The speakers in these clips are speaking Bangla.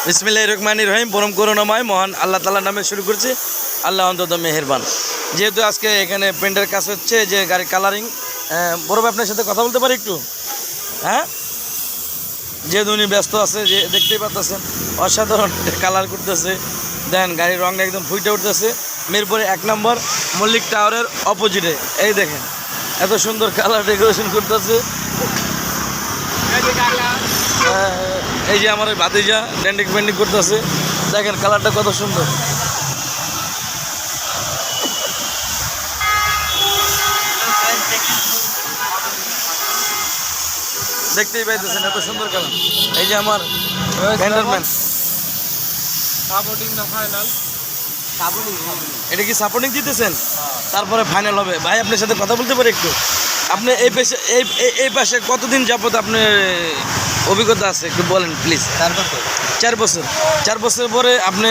বিসমিল্লাহির রহমানির রহিম। পরম করুণাময় মহান আল্লাহ তাআলার নামে শুরু করছি। আল্লাহ অন্তত মেহেরবান। যেহেতু আজকে এখানে পেন্টের কাজ হচ্ছে, যে গাড়ির কালারিং, বড় ভাই আপনার সাথে কথা বলতে পারি একটু? হ্যাঁ, যেহেতু উনি ব্যস্ত আছে, যে দেখতেই পাচ্ছেন অসাধারণ কালার করতেছে। দেন গাড়ির রঙটা একদম ফুটে উঠতেছে। মিরপুরে 1 নম্বর মল্লিক টাওয়ারের অপোজিটে এই দেখেন এত সুন্দর কালার ডেকোরেশন করতেছে। এই যে আমার ভাতিজা ড্যান্ডিং পেন্ডিং করতেছে, দেখেন কালারটা কত সুন্দর। দেখতেই পাইতেছেন এত সুন্দর কালার। এই যে আমার ভেন্ডারম্যান, এটা কি সাপোর্টিং দিতেছেন? তারপরে ফাইনাল হবে। ভাই আপনার সাথে কথা বলতে পারি একটু? আপনি এই পেশে এই পাশে কতদিন যাবত আপনার অভিজ্ঞতা আছে একটু বলেন প্লিজ। 4 বছর। 4 বছর পরে আপনি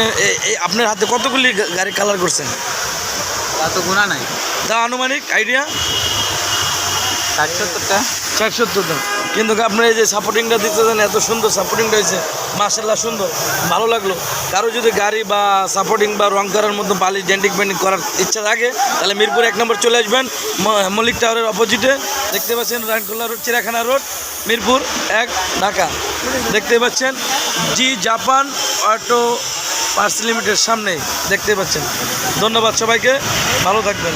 আপনার হাতে কতগুলি গাড়ি কালার করছেন? তা তো গুণা নাই, তা আনুমানিক আইডিয়া 60-70টা। 470টা। কিন্তু আপনার এই যে সাপোর্টিংটা দিতেছেন, এত সুন্দর সাপোর্টিংটা হয়েছে, মাশাআল্লাহ সুন্দর, ভালো লাগলো। কারো যদি গাড়ি বা সাপোর্টিং বা রং করার মতো বালি ডেন্টিং পেন্টিং করার ইচ্ছা থাকে, তাহলে মিরপুর 1 নম্বর চলে আসবেন, মল্লিক টাওয়ারের অপোজিটে। দেখতে পাচ্ছেন রানখোলা রোড, চিড়িয়াখানা রোড, মিরপুর 1, ঢাকা। দেখতে পাচ্ছেন জি জাপান অটো পার্টস লিমিটেড সামনেই দেখতে পাচ্ছেন। ধন্যবাদ সবাইকে, ভালো থাকবেন।